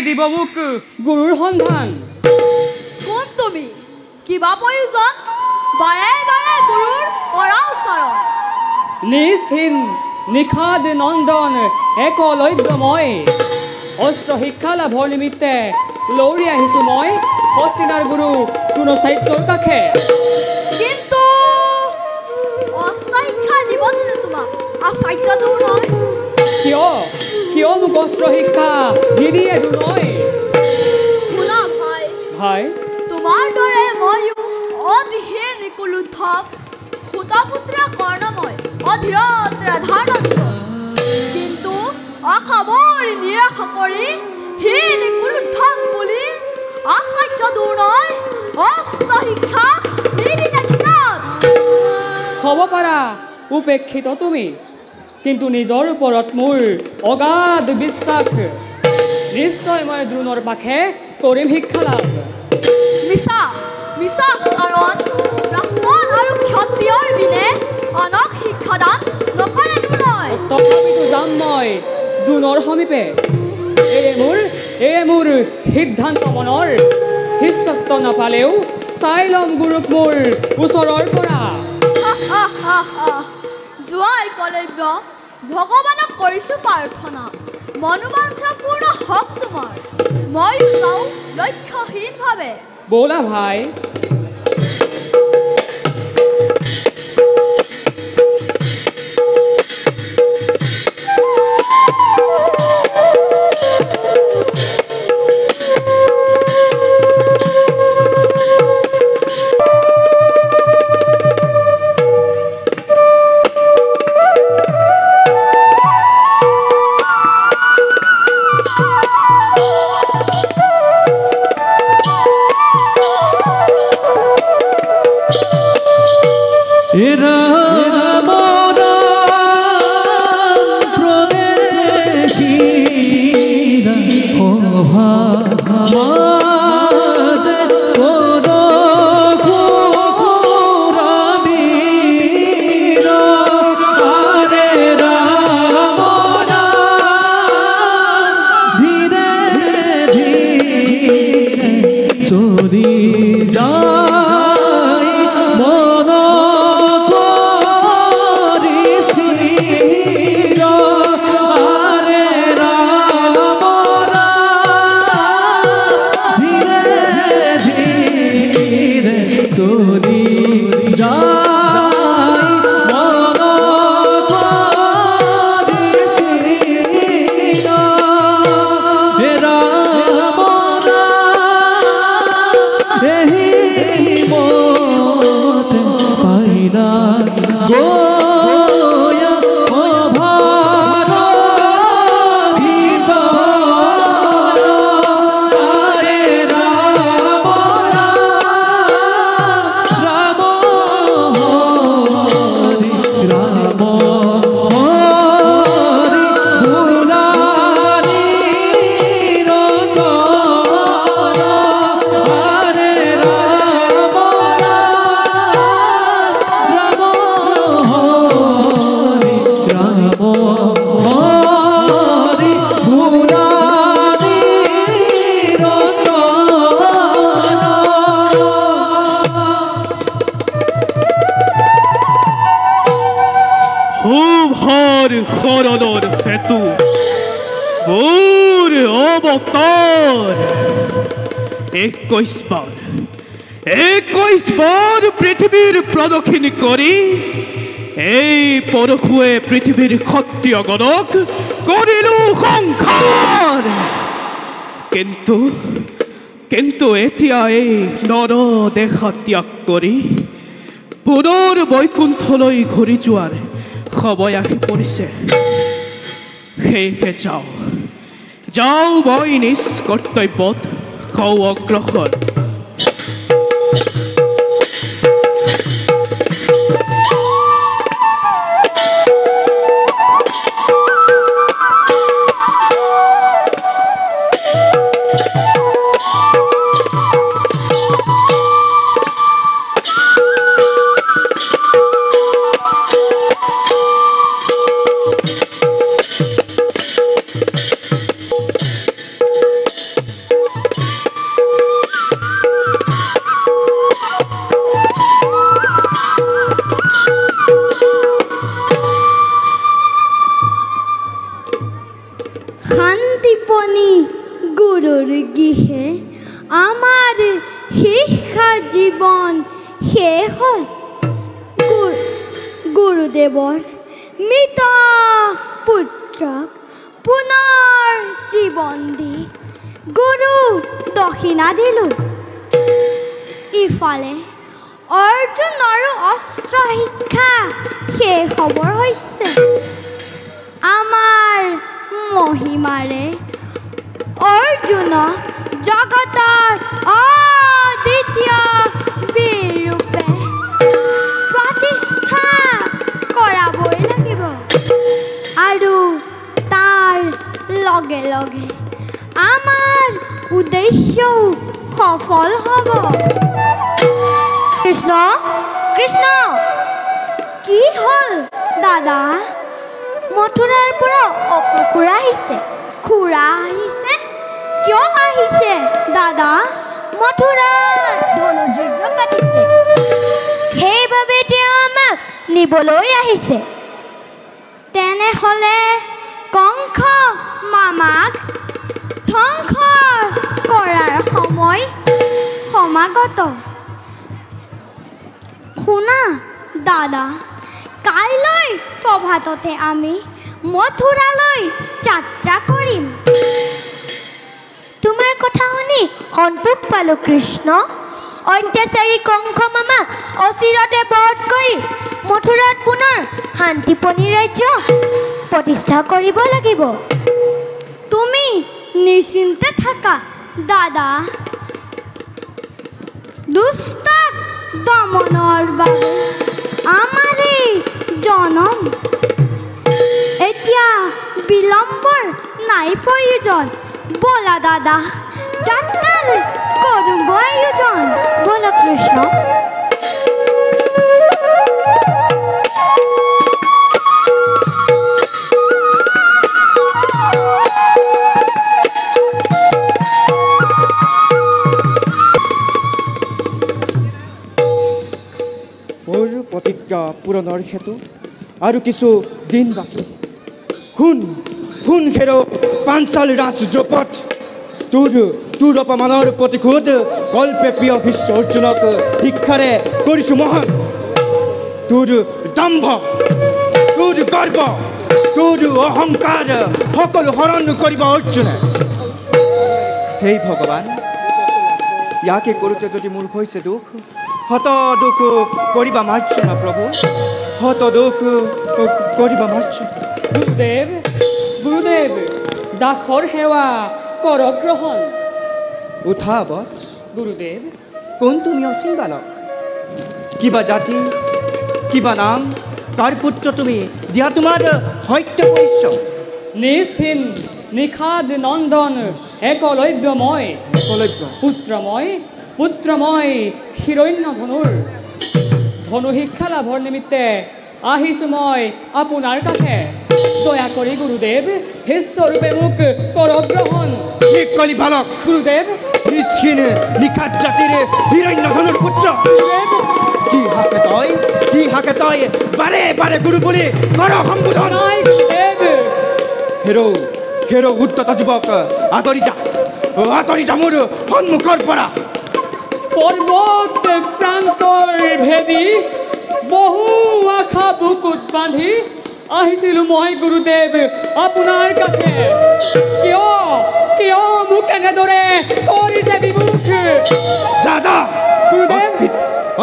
দিব মোক গুৰুৰ সন্ধান। কোন তুমি? কিবা প্ৰয়োজন? বাৰে বাৰে গুৰুৰ কৰা উচ্চাৰণ। নিশ্চিন নিষাদ নন্দন একলব্য মই অস্ত্ৰ শিক্ষা লাভৰ নিমিত্তে লৌৰি আহিছোঁ মই হস্তিনাৰ গুৰু গুণচাৰ্যৰ কাষে। কিন্তু অস্ত্ৰ শিক্ষা দিব দিলে তোমাক আচাৰ্য দূৰ নহয়। কিয়নো অস্ত্ৰ শিক্ষা নিদিয়ে দূৰ নহয়। শুনা ভাই, ভাই তোমাৰ দৰে ময়ো অতিহে নিকুলুদ্ধ সুতপুত্ৰ কৰ্ণময় অধীৰত ৰাধানন্দ, কিন্তু অসাৱৰি নিৰাশা কৰি হে নিকুলুদ্ধ বুলি আচাৰ্য দূৰ নহয় অস্ত্ৰ শিক্ষা নিদিলে কিতাপ। হ'ব পাৰা উপেক্ষিত তুমি, কিন্তু নিজৰ ওপৰত মোৰ অগাধ বিশ্বাস। নিশ্চয় মই দ্ৰোণৰ পাশে কৰিম শিক্ষা লাভ। মিছা মিছা কাৰণ ব্ৰাহ্মণ আৰু ক্ষত্ৰিয়ৰ বিনে আনক শিক্ষাদান নকৰে নহয়। তথাপিতো যাম মই দ্ৰোণৰ সমীপে। এয়ে মোৰ সিদ্ধান্ত মনৰ। শিষ্যত্ব নাপালেও চাই ল'ম গুৰুক মোৰ ওচৰৰ পৰা। যোৱাই কলব্য ভগৱানক কৰিছোঁ প্ৰাৰ্থনা, মনোবাঞ্ছা পূৰ্ণ হওক তোমাৰ। মই চাওঁ লক্ষ্যহীনভাৱে। ব'লা ভাই। শৰণৰ হেতু মোৰ অৱতাৰ 21 বাৰ পৃথিৱীৰ প্ৰদক্ষিণ কৰি এই পৰশুৱে পৃথিৱীৰ ক্ষত্ৰিয়গণক কৰিলো সংসাৰ। কিন্তু এতিয়া এই নৰ দেখা ত্যাগ কৰি পুনৰ বৈকুণ্ঠলৈ ঘূৰি যোৱাৰ সময় আহি পৰিছে। সেয়েহে যাওঁ মই নিজ কৰ্তব্যত হওঁ অগ্ৰসৰ। দেখিহে আমাৰ শিক্ষা জীৱন শেষ হ'ল। গুৰুদেৱৰ মৃত পুত্ৰক পুনৰ জীৱন দি গুৰু দক্ষিণা দিলোঁ। ইফালে অৰ্জুনৰো অস্ত্ৰ শিক্ষা শেষ খবৰ হৈছে। আমাৰ মহিমাৰে অৰ্জুনক জগতৰ অদ্বিতীয় বীৰ ৰূপে প্ৰতিষ্ঠা কৰাবই লাগিব আৰু তাৰ লগে লগে আমাৰ উদ্দেশ্যও সফল হ'ব। কৃষ্ণ কৃষ্ণ কি হ'ল দাদা? মথুৰাৰ পৰা অপখুৰা আহিছে। খুৰা আহিছে? কিয় আহিছে দাদা? মথুৰাত ধনুৰ্যজ্ঞ পাতিছে, সেইবাবে তেওঁ আমাক নিবলৈ আহিছে। তেনেহ'লে কংস মামাক ধ্বংস কৰাৰ সময় সমাগত। শুনা দাদা, কাইলৈ প্ৰভাততে আমি মথুৰালৈ যাত্ৰা কৰিম। তোমাৰ কথা শুনি সন্তোষ পালোঁ কৃষ্ণ। অত্যাচাৰী কংস মামাক অচিৰতে বধ কৰি মথুৰাত পুনৰ শান্তিপনী ৰাজ্য প্ৰতিষ্ঠা কৰিব লাগিব। তুমি নিশ্চিন্তে থাকা দাদা। দুষ্টক দমনৰ বাবে আমাৰেই জনম। এতিয়া বিলম্বৰ নাই প্ৰয়োজন। বলা দাদা, যাত্ৰাৰ কৰোঁ আয়োজন। বলা কৃষ্ণ। মোৰ প্ৰতিজ্ঞা পূৰণৰ হেতু আৰু কিছু দিন বাকী। শুন হেৰ পাঞ্চাল ৰাজ দ্ৰুপদ, তোৰ অপমানৰ প্ৰতিশোধ কল্পে প্ৰিয় ভীষ্ম অৰ্জুনক শিক্ষাৰে কৰিছোঁ মহান। তোৰ দম্ভ, তোৰ গৰ্ব, তোৰ অহংকাৰ সকলো হৰণ কৰিব অৰ্জুনে। হে ভগৱান, ইয়াকে কৰোঁতে যদি মোৰ হৈছে দুখ, হত দুখ কৰিবা মাৰ্জনা প্ৰভু, হত দুখ কৰিবা মাৰ্জনা। গুৰুদেৱ গুৰুদেৱ, দাসৰ সেৱা কৰক গ্ৰহণ। উঠা বৎস। গুৰুদেৱ, কোন তুমি অসীম বালক? কিবা জাতি, কিবা নাম, কাৰ পুত্ৰ তুমি? দিয়া তোমাৰ সত্য পৰিচয়। নিশ্চিন নিষাদ নন্দন একলব্য মই, পুত্ৰময় হিৰণ্য ধনু শিক্ষা লাভৰ নিমিত্তে আহিছোঁ মই আপোনাৰ কাষে। দয়া কৰি গুৰুদেৱ শিষ্যৰূপে মোক কৰক গ্ৰহণ। ঠিক কলি বালক। গুৰুদেৱ, নিশ্চিন নিষাদ জাতিৰ হিৰণ্য ধনুৰ পুত্ৰ। কি হাকে তই বাৰে বাৰে গুৰু বুলি কৰ সম্বোধন? নাই গুৰুদেৱ। হেৰ উদ্ধত যুৱক, আঁতৰি যা মোৰ সন্মুখৰ পৰা। পৰ্বত প্ৰান্তৰ ভেদি বহু আশা বুকুত বান্ধি আহিছিলোঁ মই গুৰুদেৱ আপোনাৰ কাষে। কিয় মোক এনেদৰে কৰিছে বিমুখ? যা গুৰুদেৱ।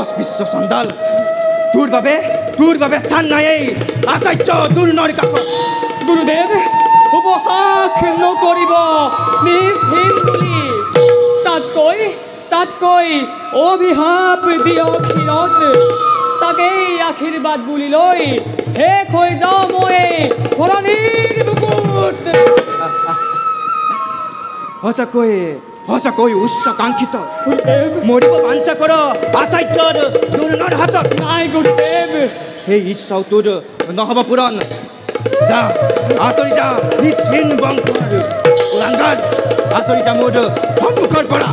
অস্পৃশ্য চণ্ডাল, তোৰ বাবে স্থান নাই এই আচাৰ্য দুৰ্ণৰ কাষত। গুৰুদেৱ, উপহাস নকৰিব নিজ বুলি। তাতকৈ অভিশাপ দিয়ক ক্ষীৰত, তাকেই আশীৰ্বাদ বুলি লৈ শেষ হৈ যাওঁ মই ধৰণীৰ বুকুত। সঁচাকৈ উচ্চাকাংক্ষিত গুৰুদেৱ, মৰিব বাঞ্ছা কৰ আচাৰ্যৰ দুৰ্ণৰ হাতত। নাই গুৰুদেৱ। সেই ইচ্ছাও তোৰ নহ'ব পূৰণ। যা, আঁতৰি যা নিশ্চিন বংশৰ কুলাংগাৰ, আঁতৰি যা মোৰ সন্মুখৰ পৰা।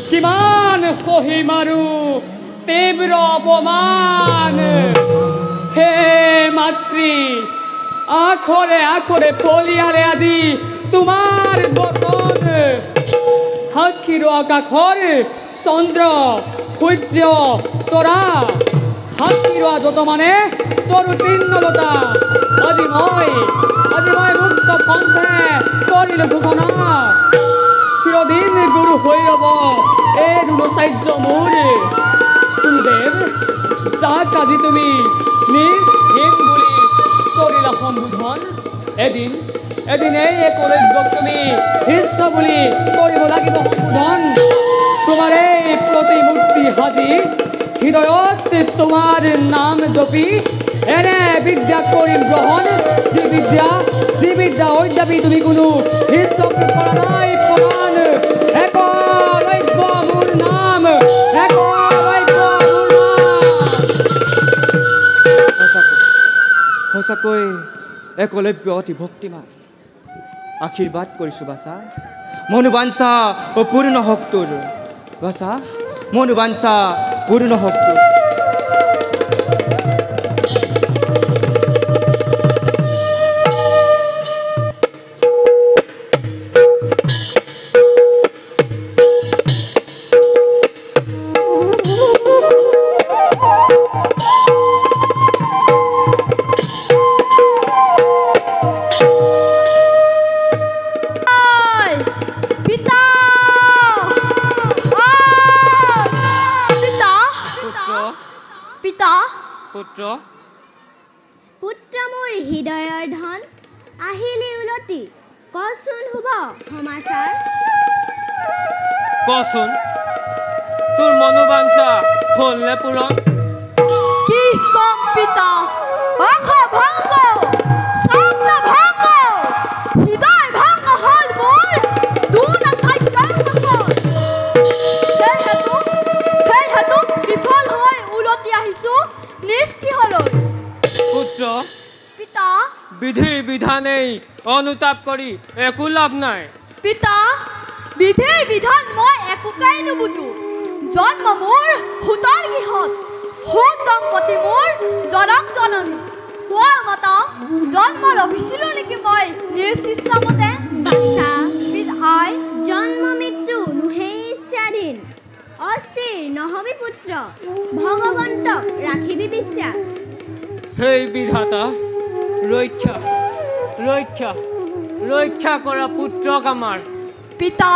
কিমান সহিম আৰু তীব্ৰ অপমান। হে মাতৃ, আখৰে আখৰে ফলিয়ালে আজি তোমাৰ বচন সাক্ষীৰ আকাশৰ চন্দ্ৰ সূৰ্য তৰা সাক্ষীৰ যত মানে তৰু তৃণলতা আজি মই মুক্ত কণ্ঠে কৰিলো ঘোষণা চিৰদিন গুৰু হৈ ৰব এই দুচাৰ্য মোৰ গুৰুদেৱ যাক আজি তুমি নিজ হীন বুলি কৰিলা সম্বোধন এদিন এই একলব্যক তুমি শিষ্য বুলি কৰিব লাগিব সম্বোধন তোমাৰ এই প্ৰতিমূৰ্তি সাজি হৃদয়ত তোমাৰ নাম জপি এনে বিদ্যা কৰিম গ্ৰহণ যি বিদ্যা অদ্যাপি তুমি কোনো শিষ্যক কৰা নাই প্ৰদান একলব্য মোৰ নাম একলব্য মোৰ নাম সঁচাকৈ একলব্য অতি ভক্তিমান আশীৰ্বাদ কৰিছোঁ বাছা মনোবাঞ্ছা পূৰ্ণ হওক তোৰ বাছা মনোবাঞ্ছা পূৰ্ণ হওক তোৰ পুত্ৰ মোৰ হৃদয়ৰ ধন আহিলি উলটি কচোন শুভ সমাচাৰ কচোন তোৰ মনোবাঞ্ছা হ'ল নে পূৰণ কি কম পিতা আশা ভংগ স্বপ্ন ভংগ হৃদয় ভংগ হ'ল মোৰ দুনাচাৰ্যৰ মুখত সেইহেতু বিফল হৈ উলটি আহিছোঁ নিষ্কিহলৈ পুত্ৰ পিতা বিধিৰ বিধানেই অনুতাপ কৰি একো লাভ নাই পিতা বিধিৰ বিধান মই একোকাই নুবুজো জন্ম মোৰ সূতাৰ গৃহত সূত দম্পতি মোৰ জনক জননী কোৱা মাতা জন্ম লভিছিলোঁ নেকি মই নিজ ইচ্ছামতে জন্ম মৃত্যু নুহেই ইচ্ছাধীন অস্থিৰ নহবি পুত্ৰ ভগৱন্তক ৰাখিবি বিশ্বাস সেই বিধাতা ৰক্ষা কৰা পুত্ৰক আমাৰ পিতা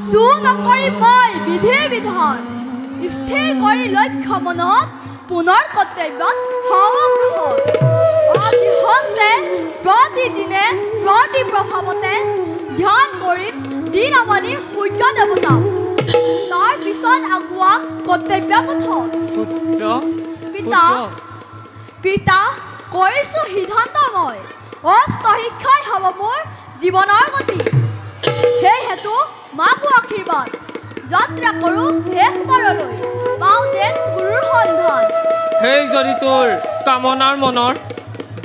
চু নকৰি মই বিধিৰ বিধান স্থিৰ কৰি লক্ষ্য মনত পুনৰ কৰ্তব্যত অবিহন্তে প্ৰতিদিনে প্ৰতি প্ৰভাৱতে ধ্যান কৰিম দিনৱানী সূৰ্য দেৱতা তাৰ পিছত আগুৱা কৰ্তব্য পথত পিতা কৰিছোঁ সিদ্ধান্ত মই অষ্টশিক্ষাই হ'ব মোৰ জীৱনৰ গতি সেইহেতু মাকো আশীৰ্বাদ যাত্ৰা কৰোঁ শেষ বাৰলৈ পাওঁ যেন গুৰুৰ সন্ধান সেই যদি তোৰ কামনাৰ মনৰ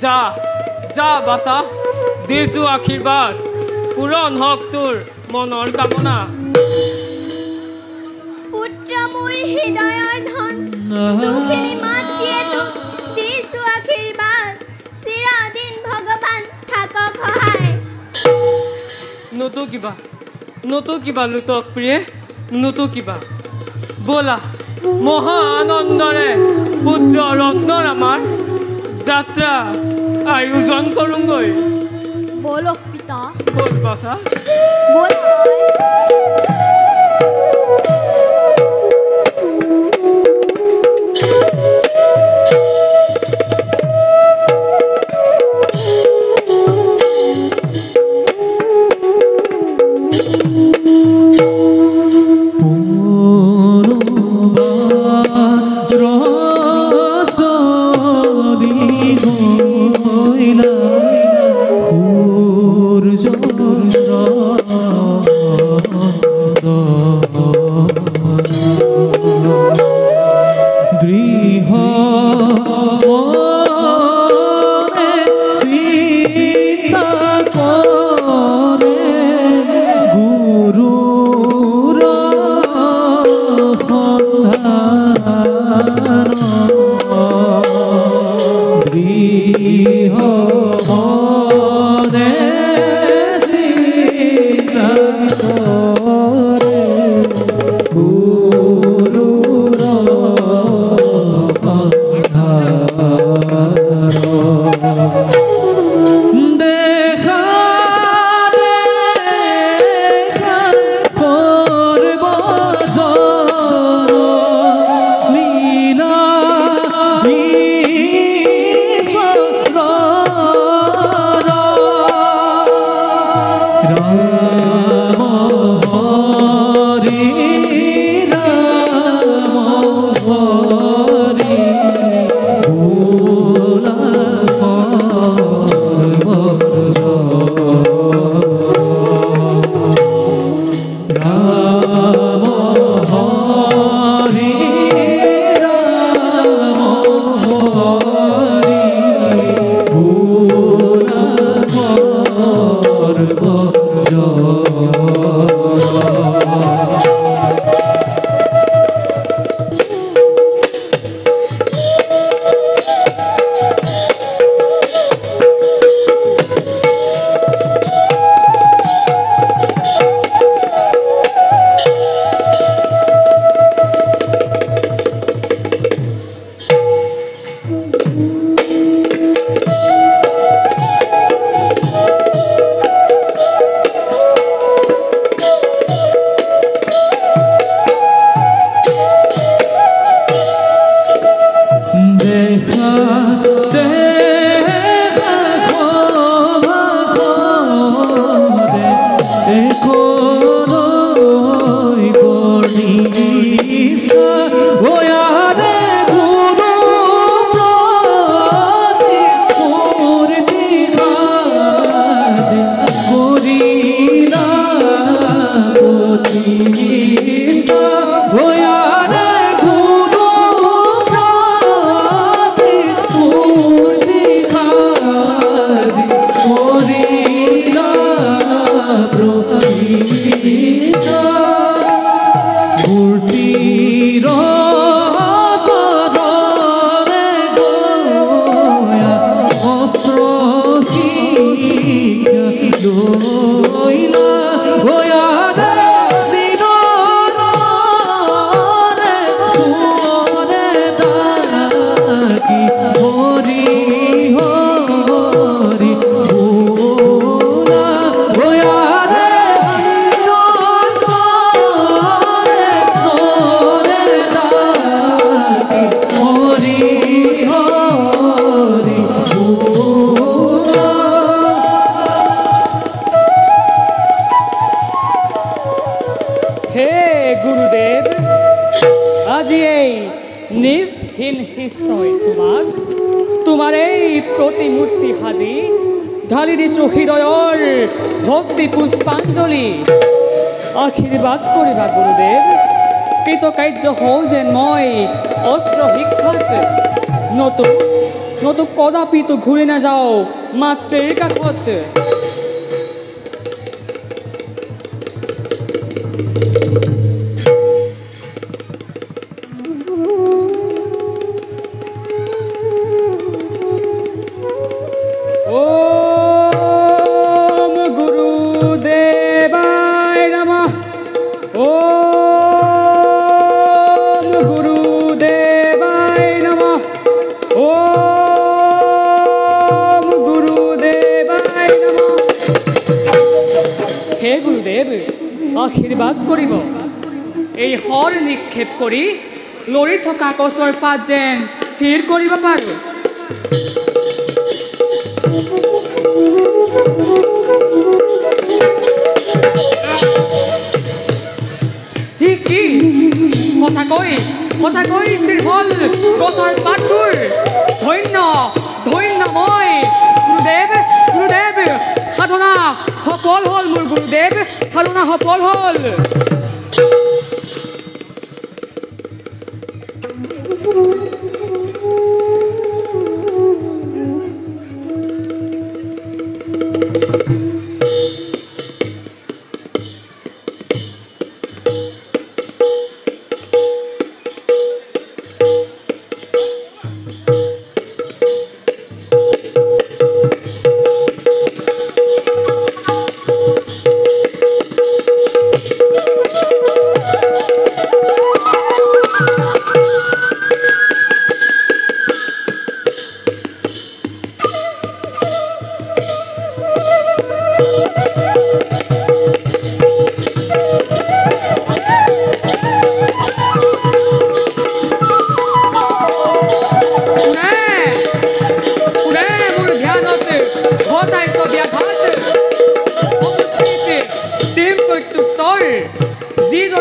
যা বাছা দিছোঁ আশীৰ্বাদ পূৰণ হওক তোৰ মনৰ কামনা পুত্ৰ মোৰ হৃদয়ৰ ধন দুখিনী মাত দিয়েতো দিছোঁ আশীৰ্বাদ চিৰদিন ভগৱান থাকক সহায় নতু কিবা লুতক প্ৰিয়ে নতু কিবা ব'লা মহা আনন্দৰে পুত্ৰ ৰত্নৰ আমাৰ যাত্ৰা আয়োজন কৰোঁগৈ বলক পিতা ব'ল বাছা বল আশীৰ্বাদ কৰিবা গুৰুদেৱ কৃতকাৰ্য হওঁ যেন মই অস্ত্ৰ শিক্ষাত নতু কদাপিতো ঘূৰি নাযাওঁ মাতৃৰ কাষত আশীৰ্বাদ কৰিব এই হৰ নিক্ষেপ কৰি লৰি থকা কচৰ পাত যেন স্থিৰ কৰিব পাৰোঁ কি কথাকৈ স্থিৰ হ'ল গছৰ পাতবোৰ ধন্য ধন্য মই গুৰুদেৱ সাধনা সফল হ'ল মোৰ গুৰুদেৱ সাধনা সফল হ'ল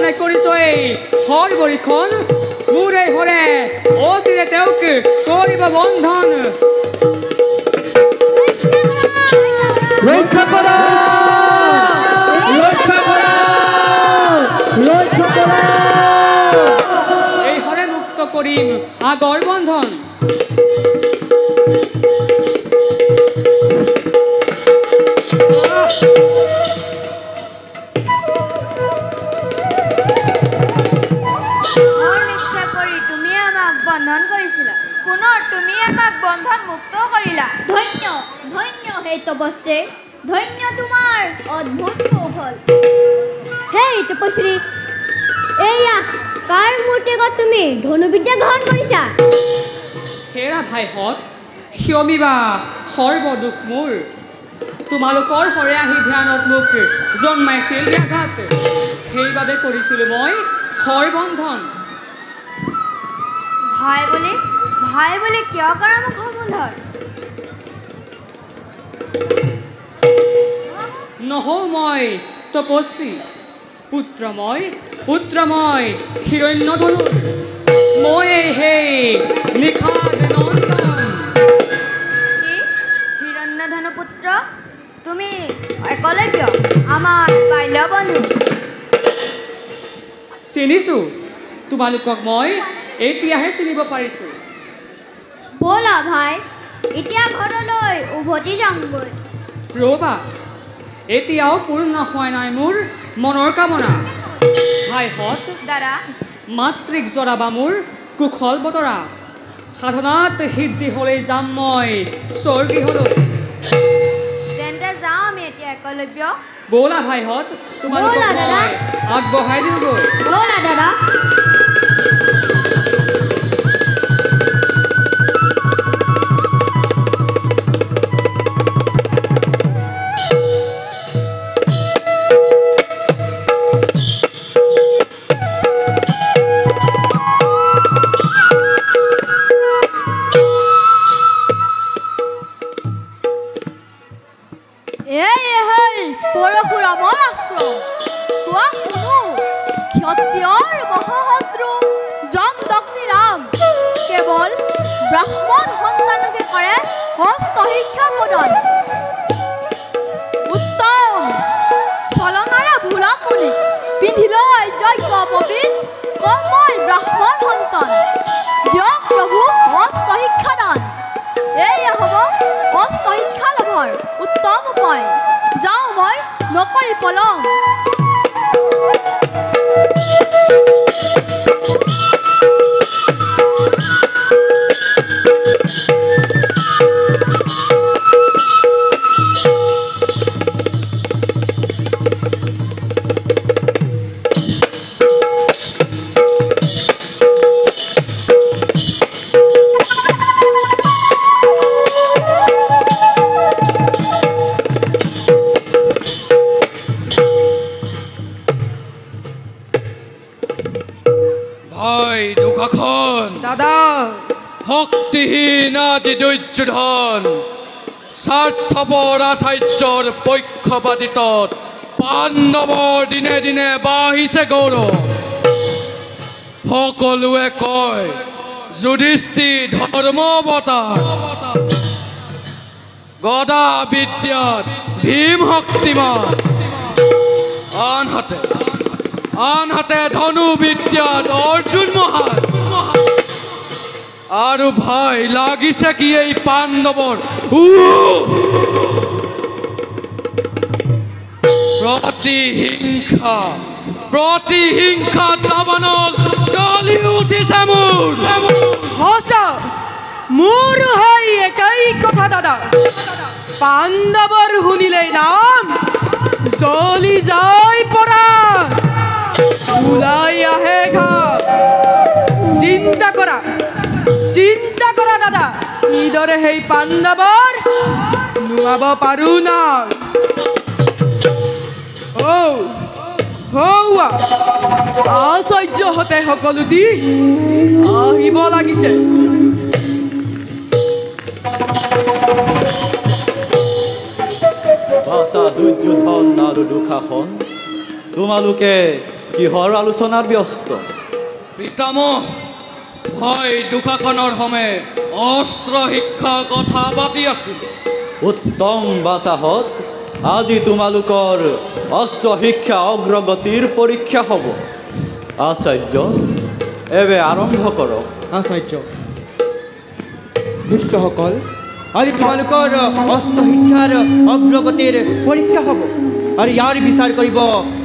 কাৰণে কৰিছোঁ এই হৰ বৰিখন মোৰে হৰে অচিৰে তেওঁক কৰিব বন্ধন ৰক্ষা কৰা ৰক্ষা কৰা ৰক্ষা কৰা এই হৰে মুক্ত কৰিম আগৰ বন্ধন বন্ধন কৰিছিলা পুনৰ তুমি আমাক বন্ধন মুক্ত কৰিলা ধন্য ধন্য হে তপস্যে ধন্য তোমাৰ অদ্ভুত কৌশল হেই তপস্বী এয়া কাৰ মূৰ্তিগত তুমি ধনুবিদ্যা গ্ৰহণ কৰিছা হেৰা ভাইহঁত ক্ষমিবা সৰ্বদুখ মোৰ তোমালোকৰ হৰে আহি ধ্যানত মোক জন্মাইছিল ব্যাঘাত সেইবাবে কৰিছিলোঁ মই হৰ বন্ধন ভাই বুলি কিয় কৰা মোক বন্ধন নহওঁ মই তপস্বী পুত্ৰময় হিৰণ্যধনুৰ মই সেই নিখাদ নন্দন কি হিৰণ্যধনু পুত্ৰ তুমি একলব্য আমাৰ বাল্য বন্ধু চিনিছোঁ তোমালোকক মই এতিয়াহে চিনিব পাৰিছোঁ ব'লা ভাই এতিয়া ঘৰলৈ উভতি যামগৈ ৰ'বা এতিয়াও পূৰ্ণ হোৱা নাই মোৰ মনৰ কামনা ভাইহঁত দাদা মাতৃক জৰাবা মোৰ কুশল বতৰা সাধনাত সিদ্ধি হ'লেই যাম মই স্বৰ্গীহলৈ তেন্তে যাওঁ আমি এতিয়া একলব্য ব'লা ভাইহঁত তোমালোকক ব'লা দাদা। মই আগবঢ়াই দিওঁগৈ ব'লা দাদা পৰশুৰামৰ আশ্ৰম কোৱা শুনো ক্ষত্ৰিয়ৰ মহাশত্ৰু জমদগ্নি ৰাম কেৱল ব্ৰাহ্মণ সন্তানকে কৰে হস্ত শিক্ষা প্ৰদান উত্তম চলনাৰে ভোলা মুনি পিন্ধি লৈ যজ্ঞ পবিত কময় ব্ৰাহ্মণ সন্তান দিয়ক প্ৰভু হস্ত শিক্ষা দান এয়া হ'ব হস্ত শিক্ষা লাভৰ উত্তম উপায় যাওঁ মই নকৰি পলম শক্তিহীন আজি দুৰ্যোধন স্বাৰ্থপৰ আচাৰ্যৰ পক্ষপাতিত্বত পাণ্ডৱৰ দিনে দিনে বাঢ়িছে গৌৰৱ সকলোৱে কয় যুধিষ্ঠিৰ ধৰ্মাৱতাৰ গদা বিদ্যাত ভীম শক্তিমান আনহাতে ধনু বিদ্যাত অৰ্জুন মহান আৰু ভাই লাগিছে কি এই পাণ্ডৱৰ প্ৰতিহিংসা দাবানল জ্বলি উঠিছে মোৰ সঁচা মোৰ হয় একাই কথা দাদা পাণ্ডৱৰ শুনিলেই নাম জ্বলি যায় পৰা ওলাই আহে ঘাম চিন্তা কৰা দাদা কিদৰে সেই পাণ্ডৱৰ নোৱাব পাৰো না আচাৰ্যহঁতে সকলো দি আহিব লাগিছে ভাষা দুৰ্যোধন আৰু দুঃশাসন তোমালোকে কিহৰ আলোচনা ব্যস্ত? পিতামহ, হয় দুখাখনৰ সমে অস্ত্ৰ শিক্ষাৰ কথা পাতি আছিল। উত্তম বাচাহত, আজি তোমালোকৰ অস্ত্ৰ শিক্ষা অগ্ৰগতিৰ পৰীক্ষা হ'ব। আচাৰ্য, এবে আৰম্ভ কৰক। আচাৰ্য, মিত্ৰসকল, আজি তোমালোকৰ অস্ত্ৰ শিক্ষাৰ অগ্ৰগতিৰ পৰীক্ষা হ'ব আৰু ইয়াৰ বিচাৰ কৰিব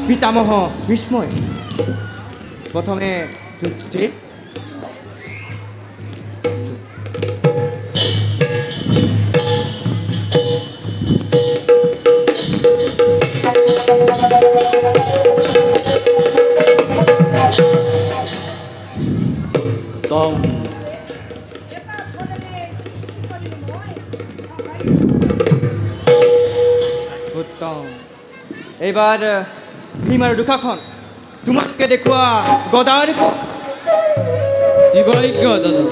পিতামহ বিস্ময়। প্ৰথমে যুধিষ্ঠিৰ। উত্তম। উত্তম। এইবাৰ ভীম আৰু দুখাখন তোমালোকে দেখুওৱা গদাৰ কোপ। শিৱজ্ঞ দাদা।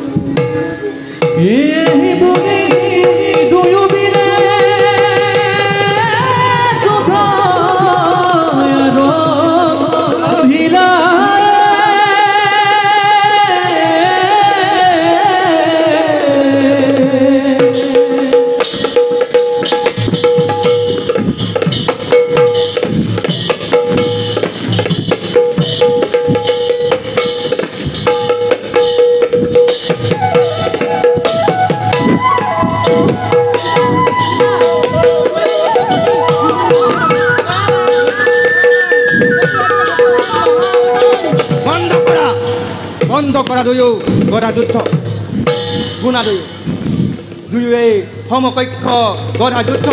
বন্ধ কৰা দুয়ো গদা যুদ্ধ। গুণা দুয়োৱে সমকক্ষ গদা যুদ্ধ।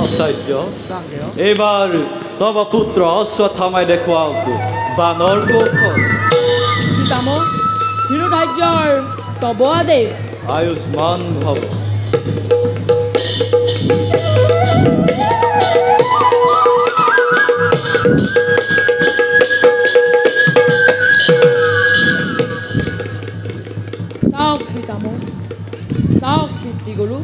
আচাৰ্য, এইবাৰ তব পুত্ৰ অশ্বত্থামাই দেখুৱাওক বানৰ কৌশল। পিতামহ, হিৰোধাৰ্যৰ তব আদেশ। আয়ুষ্মান ভৱ। চাওক পিতামহ, চাওক পিতৃগুৰু,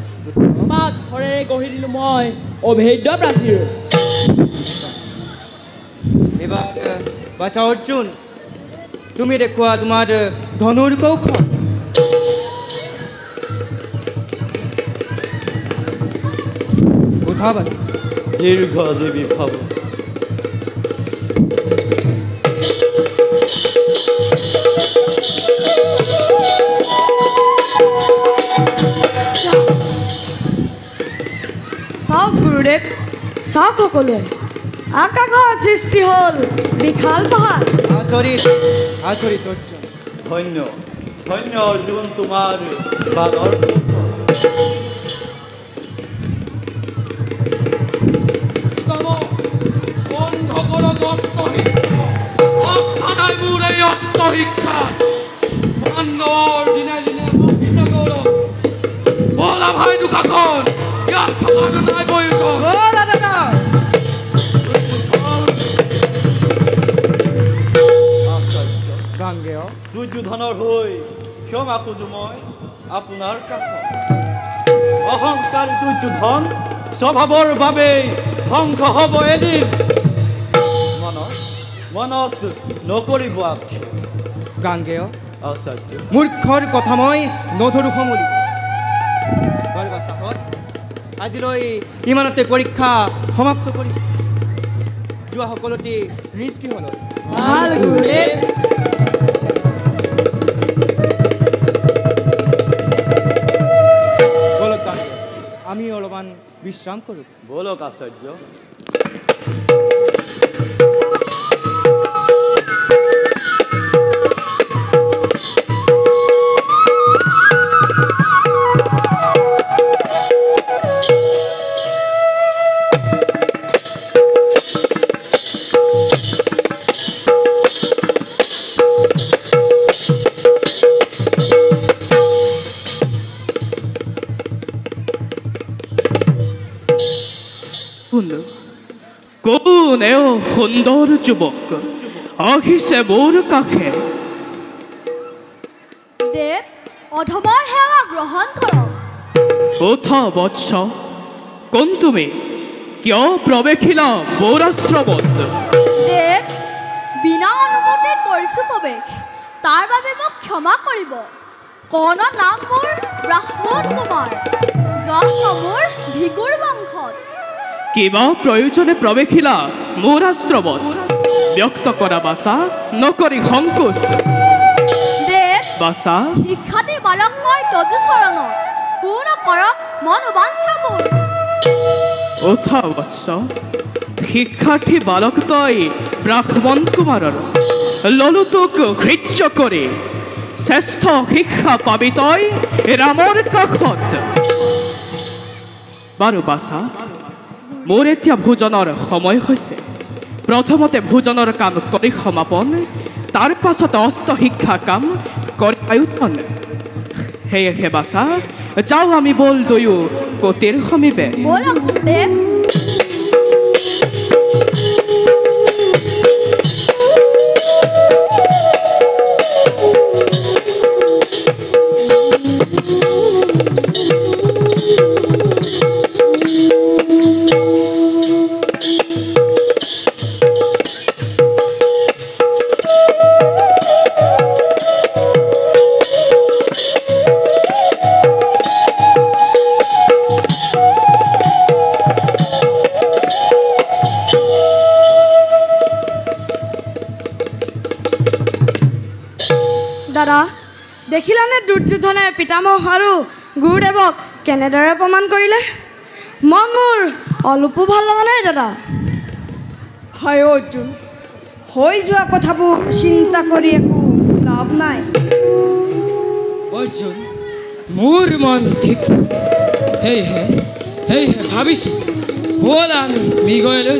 পাত ঘৰেৰে গঢ়ি দিলোঁ মই অভেদ্য প্ৰাচীৰ। এইবাৰ বাচা অৰ্জুন, তুমি দেখুওৱা তোমাৰ ধনুৰ কৌশল। উঠা বাচা। দীৰ্ঘজীৱী ভৱ। চাওক গুৰুদেৱ, চাওক সকলোৱে, আকাশত সৃষ্টি হ'ল বিশাল পাহাৰ। আচৰিত আচৰিত অৰ্জুন। ধন্য ধন্য অৰ্জুন, তোমাৰ বানৰ কৌশল। বন্ধ কৰক অস্ত্ৰ শিক্ষা। আস্থা নাই মোৰ এই অস্ত্ৰ শিক্ষা। পাণ্ডৱৰ দিনে দিনে বকিছে গৌৰৱ। বলা ভাই দুখাখন, ইয়াত থকাটো নাই প্ৰয়োজন। আচাৰ্য, গাংগেয় দুৰ্যোধনৰ হৈ ক্ষমা খোজো মই আপোনাৰ কাষত। অহংকাৰ দুৰ্যোধন স্বভাৱৰ বাবেই ধ্বংস হ'ব এদিন। মনত নকৰিব আক্ষেপ। গাংগেয় আচাৰ্য, মূৰ্খৰ কথা মই নধৰো সমলি। আজিলৈ ইমানতে পৰীক্ষা সমাপ্ত কৰিছোঁ। যোৱা সকলোতে নিজ গৃহলৈ। ভাল গুৰুদেৱ। বলক গাংগেয়, আমি অলপমান বিশ্ৰাম কৰোঁ। বলক আচাৰ্য। কোন এও সুন্দৰ যুৱক আহিছে মোৰ কাষে। দেৱ, অধমৰ সেৱা গ্ৰহণ কৰক। উঠা বৎস, কোন তুমি? কিয় প্ৰৱেশিলা মোৰ আশ্ৰমত? দেৱ, কৰিছোঁ প্ৰৱেশ তাৰ বাবে মোক ক্ষমা কৰিব কৰ্ণৰ নাম মোৰ ব্ৰাহ্মণ কুমাৰ জন্ম মোৰ ভিগুৰ বংশত কিবা প্ৰয়োজনে প্ৰৱেশিলা মোৰ আশ্ৰমত ব্যক্ত কৰা বাচা নকৰি সংকোচ দেৱ বাচা শিক্ষাতে বালক মই তজু চৰণত পূৰ্ণ কৰক মনোবাঞ্ছাবোৰ উঠা বৎস শিক্ষাৰ্থী বালক তই ব্ৰাহ্মণ কুমাৰৰ ললো তোক হৃৰ্য কৰি শ্ৰেষ্ঠ শিক্ষা পাবি তই ৰামৰ কাষত বাৰু বাচা মোৰ এতিয়া ভোজনৰ সময় হৈছে প্ৰথমতে ভোজনৰ কাম কৰি সমাপন তাৰ পাছত অস্ত্ৰ শিক্ষা কাম কৰি আয়োজন সেয়েহে বাচা যাওঁ আমি বল দুয়ো কটিৰ সমীপে বলক গুৰুদেৱ দাদা দেখিলানে দুৰ্যোধনে পিতামহ আৰু গুৰুদেৱক কেনেদৰে অপমান কৰিলে মন মোৰ অলপো ভাল লগা নাই দাদা হয় অৰ্জুন হৈ যোৱা কথাবোৰ চিন্তা কৰি একো লাভ নাই অৰ্জুন মোৰ মন ঠিক সেয়েহে ভাবিছোঁ ব'ল আমি মৃগয়ালৈ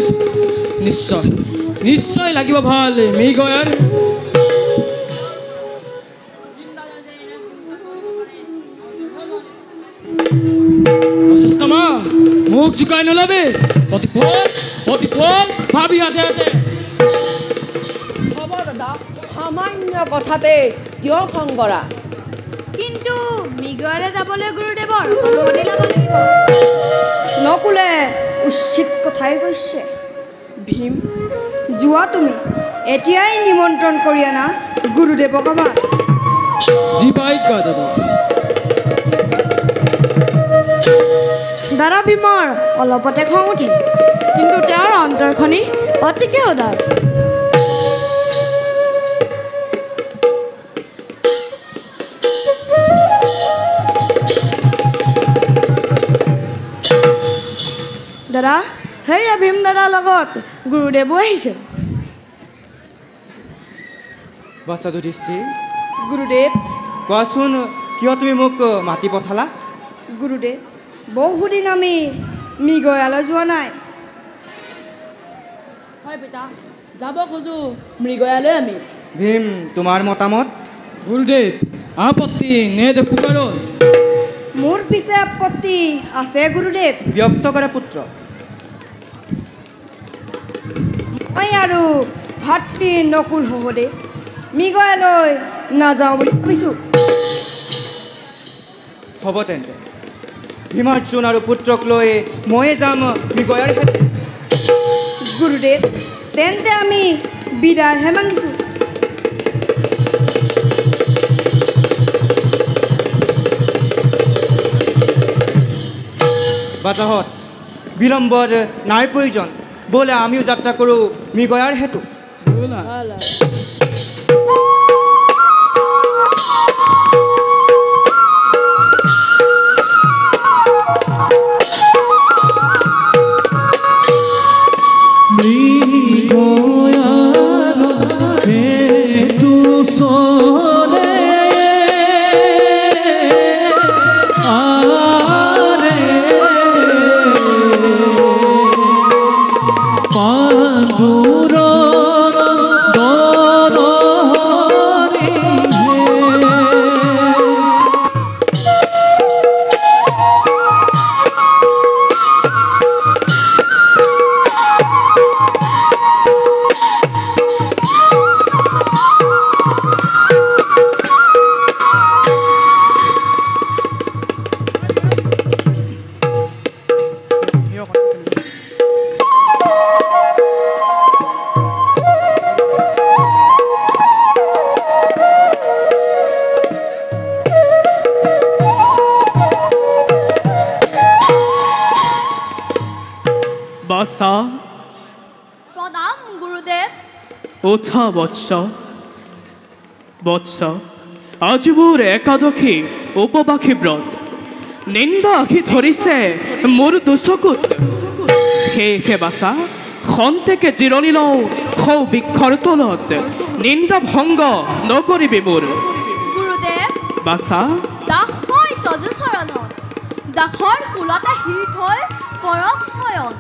নিশ্চয় লাগিব ভাল মৃগয়াৰ মুখ জোকাই নল'বি প্ৰতিফল ভাবি হাতে হাতে হ'ব দাদা সামান্য কথাতে কিয় খং কৰা কিন্তু মৃগয়ালৈ যাবলৈ গুৰুদেৱৰ অনুমতি ল'ব লাগিব নকুলে উচিত কথাই কৈছে ভীম যোৱা তুমি এতিয়াই নিমন্ত্ৰণ কৰি আনা গুৰুদেৱক আমাৰ জীৱাজ্ঞা দাদা দাদা ভীমৰ অলপতে খং উঠিল কিন্তু তেওঁৰ অন্তৰখনি অতিকে উদাৰ দাদা সেয়া ভীম দাদাৰ লগত গুৰুদেৱো আহিছে বাচ্ছা যুধিষ্ঠিৰ গুৰুদেৱ কোৱাচোন কিয় তুমি মোক মাতি পঠালা গুৰুদেৱ বহুদিন আমি মৃগয়ালৈ যোৱা নাই হয় পিতা যাব খোজো মৃগয়ালৈ আমি ভীম তোমাৰ মতামত গুৰুদেৱ আপত্তি নে দেখো কাৰণ মোৰ পিছে আপত্তি আছে গুৰুদেৱ ব্যক্ত কৰে পুত্ৰ মই আৰু ভাতৃ নকুল সহদেৱ মৃগয়ালৈ নাযাওঁ বুলি ভাবিছোঁ হ'ব তেন্তে ভীমাৰ্জুন আৰু পুত্ৰক লৈ ময়ে যাম মৃগয়াৰ ক্ষেত্ৰত গুৰুদেৱ তেন্তে আমি বিদায়হে মাগিছোঁ বাজাহত বিলম্বৰ নাই প্ৰয়োজন ব'লে আমিও যাত্ৰা কৰোঁ মৃগয়াৰ হেতু বাসা প্ৰণাম গুৰুদেৱ। উঠা বৎস বৎস, আজি মোৰ একাদশী উপবাসী ব্ৰত। নিন্দা আহি ধৰিছে মোৰ দুচকুত। সেয়েহে বাচা খন্তেকে জিৰণি লওঁ সৌ বৃক্ষৰ তলত। নিন্দা ভংগ নকৰিবি মোৰ। গুৰুদেৱ, বাচা দাস মই তজু চৰণত, দাসৰ কুলতে হিৰ থৈ কৰক শয়ন।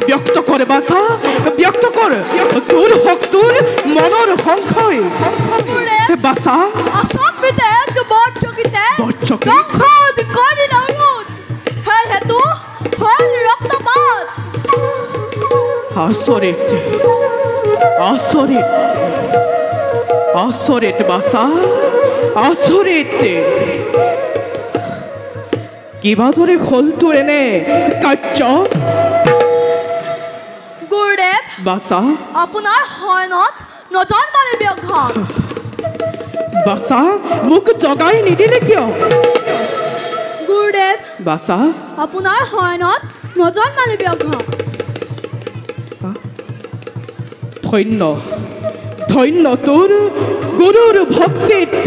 ব্যক্ত করে বাসা, ব্যক্ত কর তোর ভক্তুর মনের সংশয়। বাসা আসামিতে এক বর্চকিতে বর্চকি লক্ষদ করি নাউত, হে হেতু হল রক্তপাত। আচৰিত আচৰিত আচৰিত বাসা, আচৰিত। কিবা দৰে হ'ল তোৰ এনে কাৰ্য? গুৰুদেৱ, বাসা আপোনাৰ শয়নত নজৰ মাৰি ব্যাঘাত। বাসা মোক জগাই নিদিলে কিয়? গুৰুদেৱ, বাসা আপোনাৰ শয়নত নজৰ মাৰি ব্যাঘাত। ধন্য ধন্য তোৰ গুৰুৰ ভক্তিত।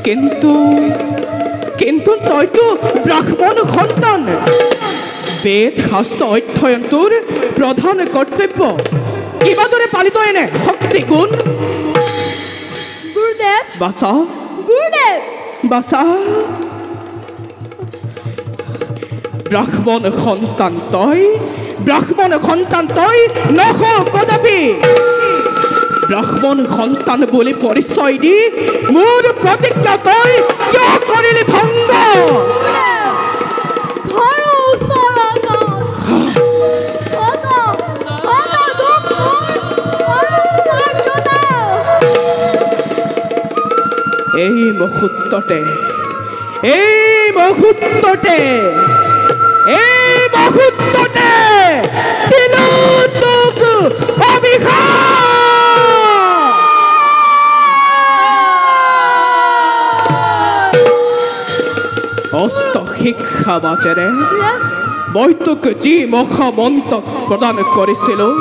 কিন্তু কিন্তু তইতো ব্ৰাহ্মণ সন্তান। বেদ শাস্ত্ৰ অধ্যয়ন তোৰ প্ৰধান কৰ্তব্য। কিবা দৰে পালিত এনে শক্তি গুণ? গুৰুদেৱ, বাসা গুৰুদেৱ, বাসা ব্ৰাহ্মণ সন্তান তই, ব্ৰাহ্মণ সন্তান তই নহ কদাপি। ব্ৰাহ্মণ সন্তান বুলি পৰিচয় দি মোৰ প্ৰতিজ্ঞা তই কিয় কৰিলি ভংগ? এই মুহূৰ্ততে এই মুহূৰ্ততে এই মুহূৰ্ততে দিলো তোক অভিশাপ। অস্ত শিক্ষা মাজেৰে মই তোক যি মহামন্ত্ৰক প্ৰদান কৰিছিলোঁ,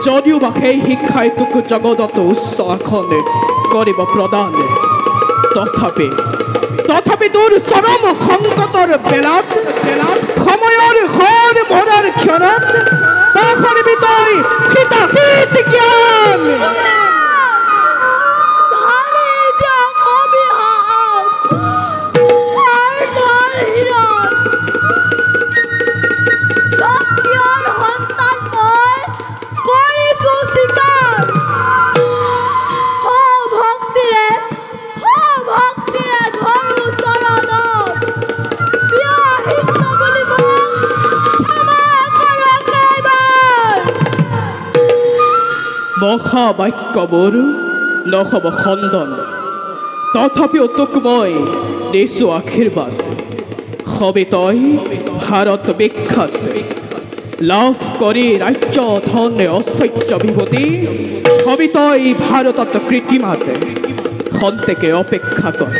যদিও বা সেই শিক্ষাই তোক জগতত উচ্চ আসন কৰিব প্ৰদান, তথাপি তোৰ চৰম সংকটৰ বেলাত সময়ৰ হৰ মৰাৰ ক্ষণত পাহৰিবি তই হিতাহিত জ্ঞান। মহাবাক্যবোৰ নহ'ব খণ্ডন, তথাপিও তোক মই দিছো আশীৰ্বাদ। হবি তই ভাৰত বিখ্যাত, লাভ কৰি ৰাজ্য ধন ঐশ্বৰ্য বিভূতি। হবি তই ভাৰতত কৃত্ৰিমাত, খন্তেকে অপেক্ষা কৰ।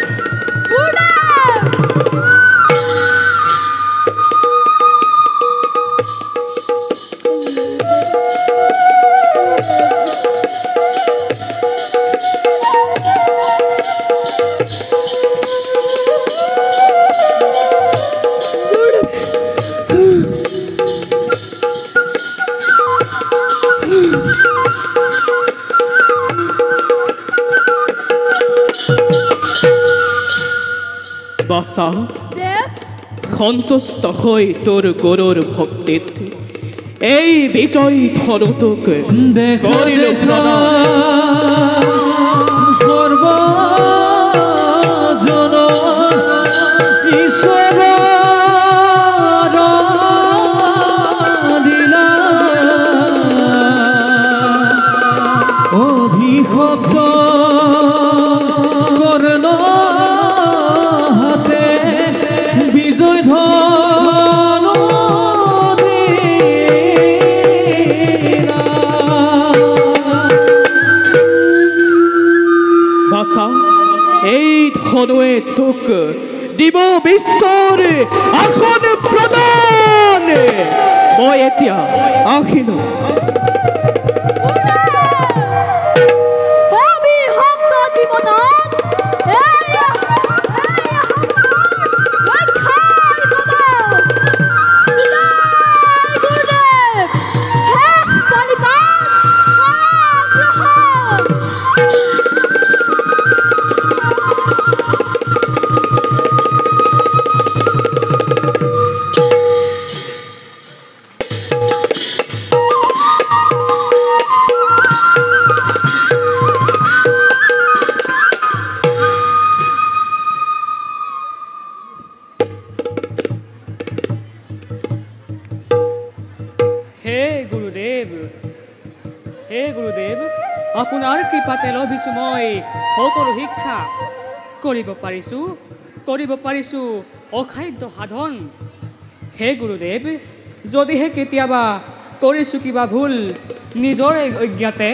বাছা দেৱ সন্তুষ্ট হৈ তোৰ গুৰুৰ ভক্তিত এই বিজয় ধনুটোক কৰিলো প্ৰণাম। সৰ্বজন ঈশ্বৰ দিলা অভিশপ্ত কৰ্ণ হাতে বিজয় ধনু দিলা। বাছা এই ধনুৱে তোক দিব বিশ্বৰ আসন প্ৰদান। মই এতিয়া আহিলো। অবিভক্ত জীৱনত এয়া ৰক্ষাৰ কবচ। জয় গুৰুদেৱ, শেষ বলিদান গ্ৰহণ। হে গুৰুদেৱ, হে গুৰুদেৱ, আপোনাৰ কৃপাতে লভিছোঁ মই সকলো শিক্ষা কৰিব পাৰিছোঁ অখাদ্য সাধন। হে গুৰুদেৱ, যদিহে কেতিয়াবা কৰিছোঁ কিবা ভুল নিজৰে অজ্ঞাতে,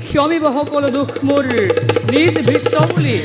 ক্ষমিব সকলো দুখ মোৰ নিজ ভৃত্য বুলি।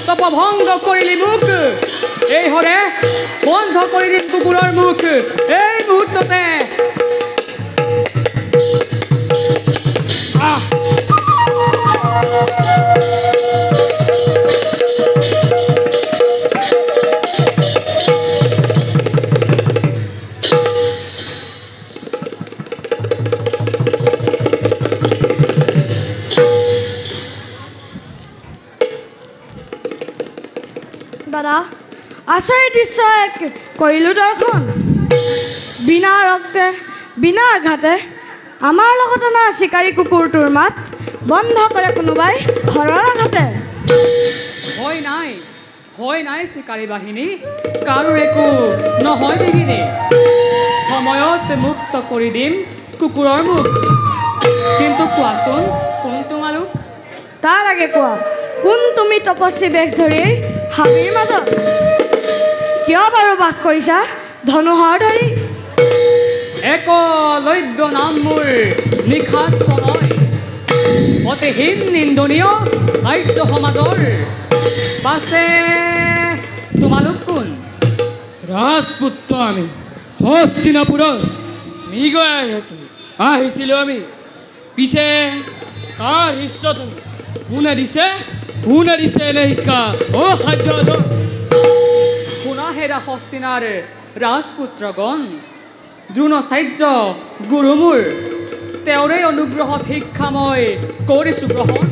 তপভংগ কৰিলি মুখ, এই হৰে বন্ধ কৰি দিম কুকুৰৰ মুখ এই মুহূৰ্ততে। দাদা আচৰিত দৃশ্য এক কৰিলোঁ দৰ্শন। বিনা ৰক্তে বিনা আঘাতে আমাৰ লগত অনা চিকাৰী কুকুৰটোৰ মাত বন্ধ কৰে কোনোবাই ঘৰৰ আঘাতে। হয় নাই চিকাৰী বাহিনী, কাৰো একো নহয় বিঘিনি। সময়ত মুক্ত কৰি দিম কুকুৰৰ মুখ, কিন্তু কোৱাচোন কোন তোমালোক? তাৰ আগে কোৱা, কোন তুমি তপস্বী বেশ ধৰি হাবিৰ মাজত কিয় বাৰু বাস কৰিছা ধনুহৰ ধৰি? একলব্য নাম মোৰ নিখাত প্ৰণয়, অতিহীন নিন্দনীয় আৰ্য সমাজৰ। পাছে তোমালোক কোন? ৰাজপুত্ৰ আমি হস্তিনাপুৰত মৃগয়া হেতু আহিছিলোঁ আমি। পিছে কাৰ শিষ্য তুমি? কোনে দিছে এনে শিক্ষা অসাধ্য? শুনা হেৰা হস্তিনাৰ ৰাজপুত্ৰগণ, দ্ৰোণাচাৰ্য গুৰু মোৰ, তেওঁৰে অনুগ্ৰহত শিক্ষা মই কৰিছোঁ গ্ৰহণ।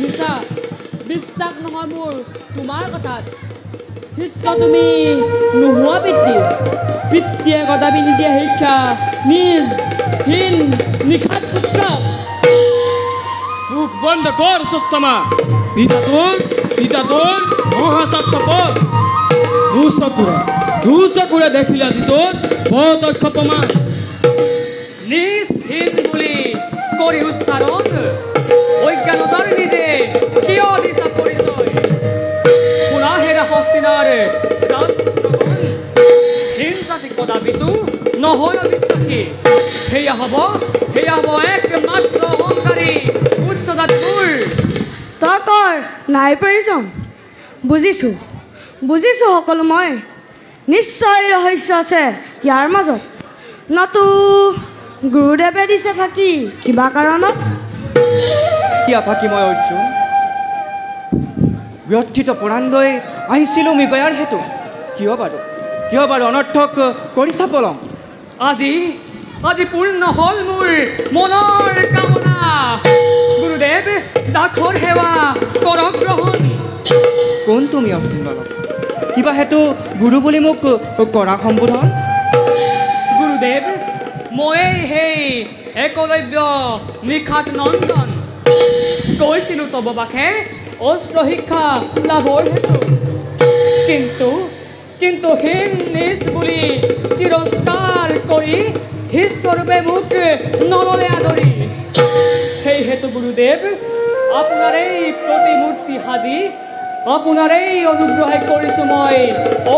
মিছা বিশ্বাস নহয় মোৰ তোমাৰ কথাত। শিষ্য তুমি নোহোৱা পিতৃয়ে কদাপি নিদিয়া শিক্ষা নিজ হীন নিখাত পুত্ৰ। মুখ বন্ধ কৰ সস্তমা, পিতাটোৰ মহাছাত্ৰ পদ দুচকুৰে দেখিলা যিটোৰ প্ৰত্যক্ষ প্ৰমাণ। নিজ হীন বুলি কৰি উচ্চাৰণ, অজ্ঞানতাৰ নিজে কিয় দিছা পৰিচয়? শুনা হেৰা হস্তিনাৰ ৰাজপুত্ৰগণ, হীন জাতি কদাপিতো নহয় অবিশ্বাসী। সেয়া হ'ব একমাত্ৰ অহংকাৰী উচ্চ জাতিৰ। তৰ্ক নাই প্ৰয়োজন। বুজিছোঁ বুজিছোঁ সকলো মই। নিশ্চয় ৰহস্য আছে ইয়াৰ মাজত। নতু গুৰুদেৱে দিছে ফাঁকি কিবা কাৰণত। কিয় ফাঁকি মই অৰ্জুন? ব্যৰ্থিত প্ৰাণ লৈ আহিছিলোঁ মৃগয়াৰ হেতু। কিয় বাৰু অনৰ্থক কৰিছা পলম? আজি পূৰ্ণ হ'ল মোৰ মনৰ কামনা। গুৰুদেৱ দাসৰ সেৱা কৰক গ্ৰহণ। কোন তুমি অচিন বালক? কিবা হেতু গুৰু বুলি মোক কৰা সম্বোধন? গুৰুদেৱ ময়েই সেই একলব্য নিশাত নন্দন। গৈছিলোঁ তব বাসে অস্ত্ৰ শিক্ষা লাভৰ হেতু। কিন্তু হীন নিজ বুলি তিৰস্কাৰ কৰি শিষ্যৰূপে মোক নললে আদৰি। সেই হেতু গুৰুদেৱ আপোনাৰেই প্ৰতিমূৰ্তি সাজি আপোনাৰেই অনুগ্ৰহে কৰিছোঁ মই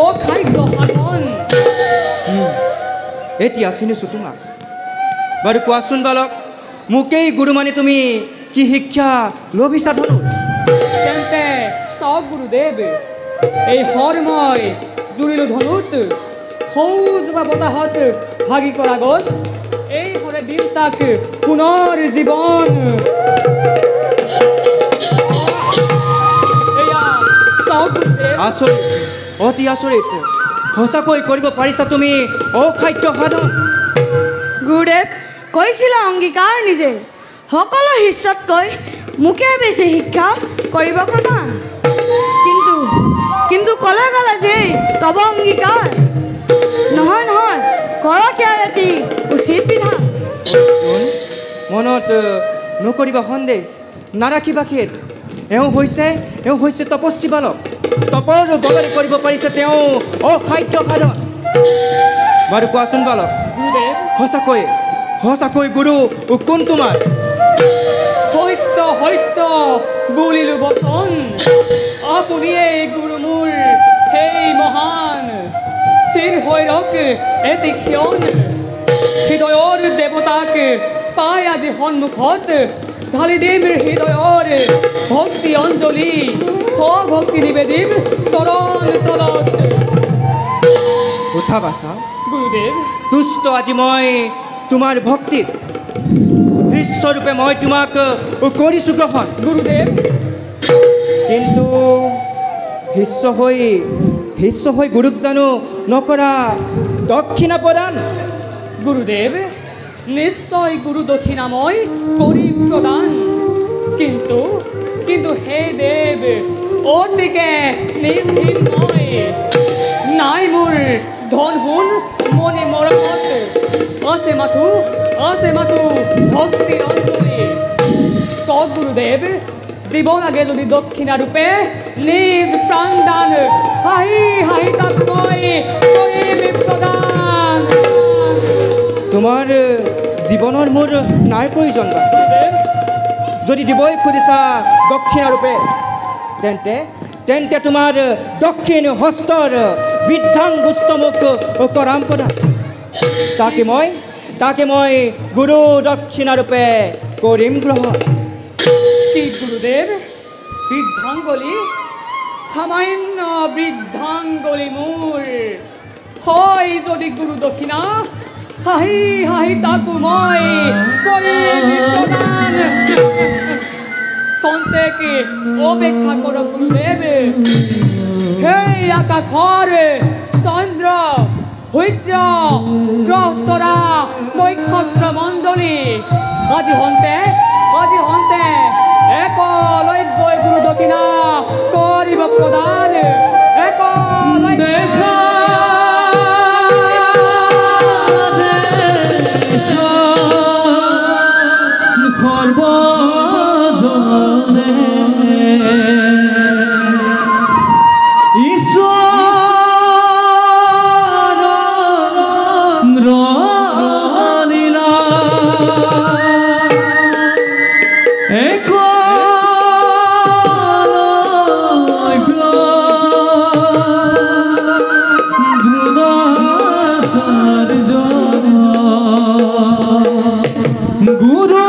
অখাদ্য সাধন। এতিয়া চিনিছোঁ তোমাক। বাৰু কোৱাচোন বালক, মোকেই গুৰু মানি তুমি কি শিক্ষা লভিছা ধনু? তেন্তে চাওক গুৰুদেৱ, এই হৰ মই জুৰিলোঁ ধনুত। সৌজোপা বতাহত ভাগি কৰা গছ, এই হৰে দিন তাক পুনৰ জীৱন। আচৰিত, অতি আচৰিত। সঁচাকৈ কৰিব পাৰিছা তুমি অখাদ্য সাধন। গুৰুদেৱ কৈছিলা অংগীকাৰ নিজে, সকলো শিষ্যতকৈ মোকে বেছি শিক্ষা কৰিব প্ৰদান। কিন্তু ক'লে যে তব অংগীকাৰ নহয় কৰক ইয়াৰ এটি উচিত বিধান। মনত নকৰিবা সন্দেহ, নাৰাখিবা খেদ। এওঁ হৈছে তপস্বী বালক। তপৰ বলেৰে কৰিব পাৰিছে তেওঁ অখাদ্য সাধন। বাৰু কোৱাচোন বালক, সঁচাকৈ গুৰু কোন তোমাৰ? সত্য বুলিলো বচন, আপুনিয়েই গুৰু মোৰ সেই মহান। স্থিৰ হৈ ৰক এটি ক্ষণ, হৃদয়ৰ দেৱতাক পাই আজি সন্মুখত ঢালি দিম হৃদয়ৰ ভক্তি অঞ্জলি। ভক্তি নিবেদিম চৰণ তলত। উঠা বাছা গুৰুদেৱ, তুষ্ট আজি মই তোমাৰ ভক্তিত। বিশ্বৰূপে মই তোমাক কৰিছোঁ গ্ৰহণ। গুৰুদেৱ কিন্তু শিষ্য হৈ গুৰুক জানো নকৰা দক্ষিণা প্ৰদান? গুৰুদেৱ নিশ্চয় গুৰু দক্ষিণা মই কৰিম প্ৰদান। কিন্তু হে দেৱ অতিকে নিশ্চিত মই। নাই মোৰ ধন সোণ মনে মৰমত, আছে মাথো ভক্তিৰ অঞ্জলি। কওক গুৰুদেৱ দিব লাগে যদি দক্ষিণা ৰূপে নিজ প্ৰাণদান। হাঁহি তাক মই কৰিম প্ৰদান। তোমাৰ জীৱনৰ মোৰ নাই প্ৰয়োজন বাছা। যদি দিবই খুজিছা দক্ষিণা ৰূপে, তেন্তে তোমাৰ দক্ষিণ হস্তৰ বৃদ্ধাংগুষ্ট মোক কৰাম প্ৰদান। তাকে মই গুৰু দক্ষিণা ৰূপে কৰিম গ্ৰহণ। কি গুৰুদেৱ বৃদ্ধাংগলি? সামান্য বৃদ্ধাংগলি মোৰ হয় যদি গুৰু দক্ষিণা, হাঁহি তাকো মই কৰিম প্ৰদান। কন্তেকে অপেক্ষা কৰক গুৰুদেৱ। সেই আকাশৰ চন্দ্ৰ সূৰ্য গ্ৰহ তৰা নক্ষত্ৰ মণ্ডলী আজি হন্তে একলব্য গুৰু দক্ষিণা কৰিব প্ৰদান। গুৰু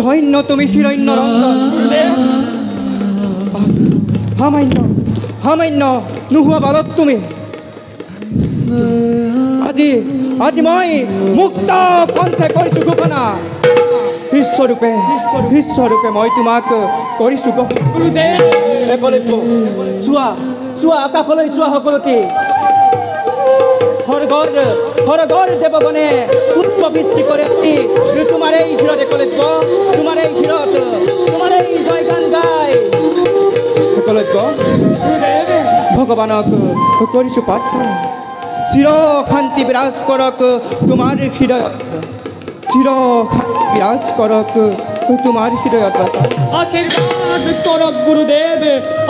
ধন্য তুমি হিৰণ্য ৰঞ্জন সামান্য নোহোৱা বালক তুমি আজি মই মুক্ত কণ্ঠে কৰিছোঁ ঘোষণা ঈশ্বৰূপে মই তোমাক কৰিছোঁ একলব্য চোৱা আকাশলৈ চোৱা সকলোকে হৰগৰ দেৱগণে পুষ্প বৃষ্টি কৰে তোমাৰ এই ঘিৰত একলব্য তোমাৰ এই ঘিৰত তোমাৰ এই জয়গান গাই একলব্য ভগৱানক কৰিছোঁ প্ৰাৰ্থনা চিৰ শান্তি বিৰাজ কৰক তোমাৰ হৃদয়ত চিৰ শান্তি বিৰাজ কৰক তোমাৰ হৃদয়ত আশীৰ্বাদ কৰক গুৰুদেৱ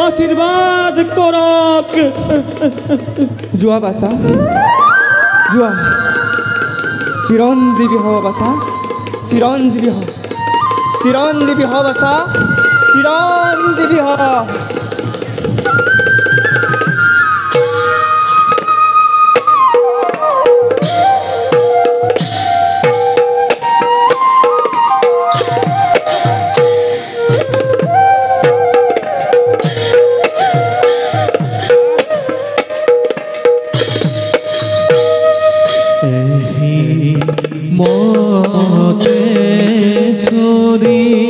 আশীৰ্বাদ কৰক যোৱা বাছা যোৱা চিৰঞ্জীৱী হ বাছা চিৰঞ্জীৱী হ বাছা চিৰঞ্জীৱী হ মতে চৰি